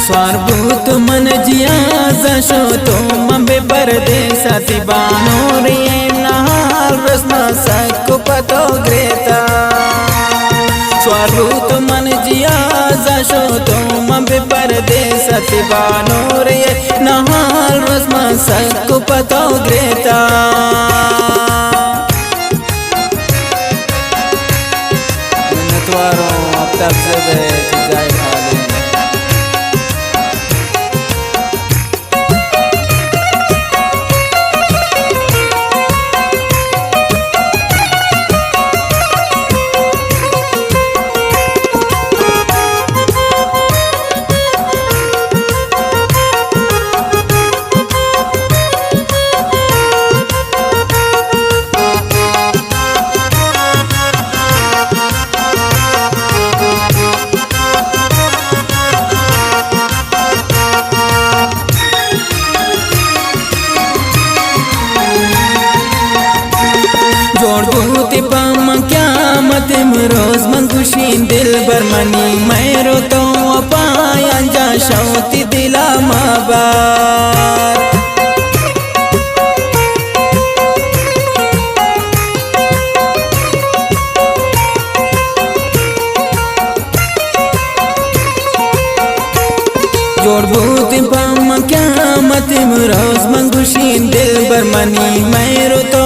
स्वारभूत मन जिया जशो तो मबे परदेसाती बानो रे नहाल रस्मा सकु पतो ग्रेता स्वारभूत मन जिया जशो तो मबे परदेसाती बानो रे नहाल रस्मा सकु पतो ग्रेता नतवारो अब तक जब जाए खाली जोड़बूती पाम क्या मत रोज मंगुशीन दिल बरमनी मैं रो तो पाया जा शौती दिला माबार जोड़बूती पाम क्या मत रोज मंगुशीन दिल बरमनी मैं रो तो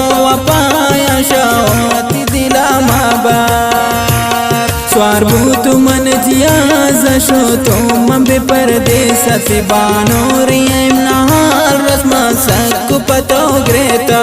पाया शावती दिला माबार स्वारभूत मन जिया जशो तो मबे परदेसाती बानो रे नहाल रस्मा सकु पतो ग्रेता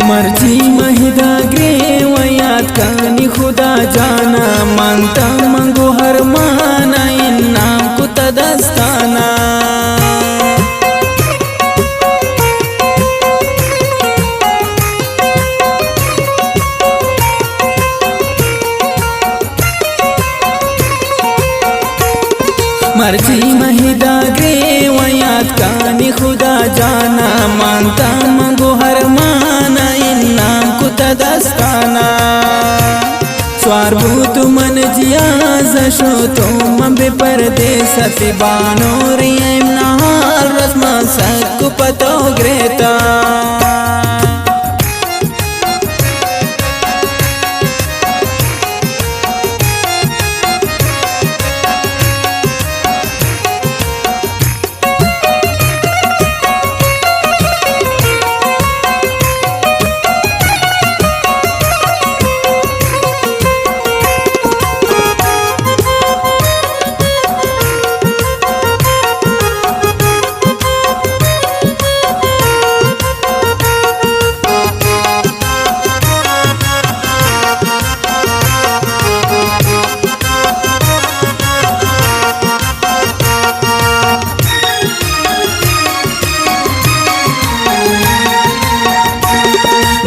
मर्जी महिदा ग्रे वयात कानी खुदा जाना मानता मंगो हर माना इन नाम को तदस्ताना मर्जी महिदा ग्रे वयात कानी खुदा जाना मानता मंगो हर माना नाम को तदस्ताना स्वारभूत मन जिया जशो तो मबे परदेसाती बानो रे नहाल रस्मा सकु पतो ग्रेता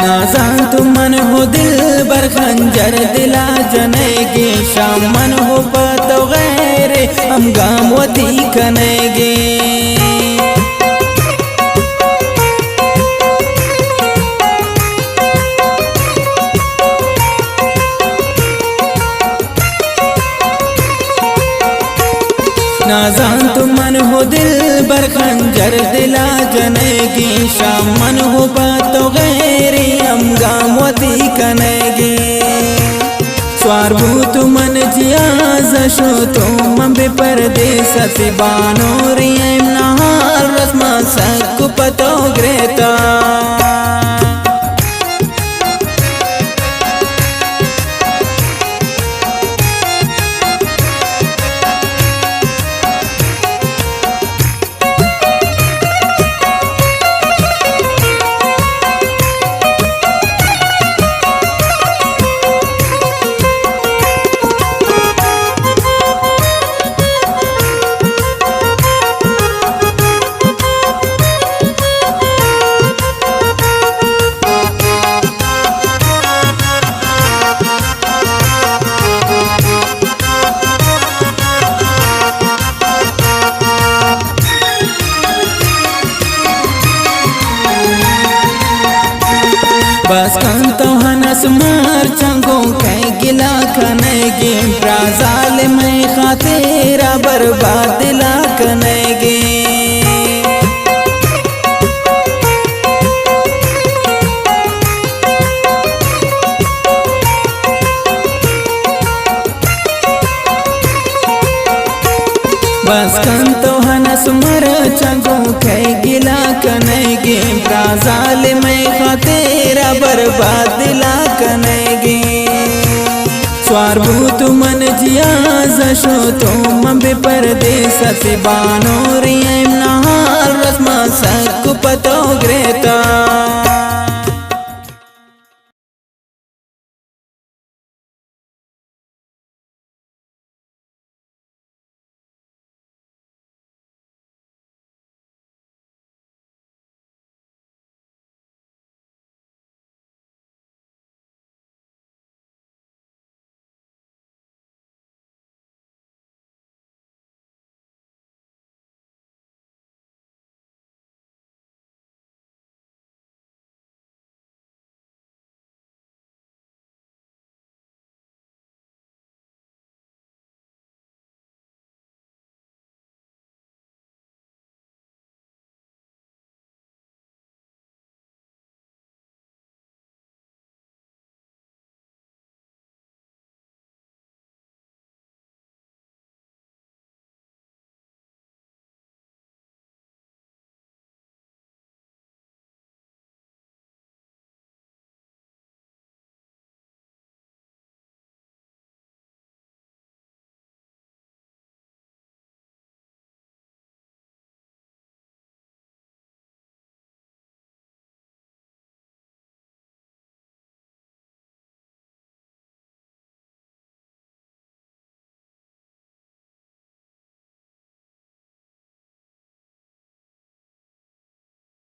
नाज़ान तुम मन हो दिल बर खंजर दिला जनेगे शाम मन हो पतो गैरे हम गामवती कनेगे नाज़ान तुम मन हो दिल बर खंजर दिला जनेगी शाम मन हो पतो गैरे हम गामवती कनेगे स्वारभूत मन जिया जशो तो मबे परदेसाती बानो रे नहाल रस्मा सकु पतो ग्रेता बस कंतो हनस मार चंगो कह गिला कनेगे प्राजाल में खातेरा बर्बाद ला कनेगे बस कंतो हनस मर चंगो कह गिला कनेगे प्राजाल में खातेरा बर्बाद ला कनेगे स्वार भूत मन जिया जशो तो मबे परदेस से बानो रियम नहार रस्मा सक पतो ग्रेता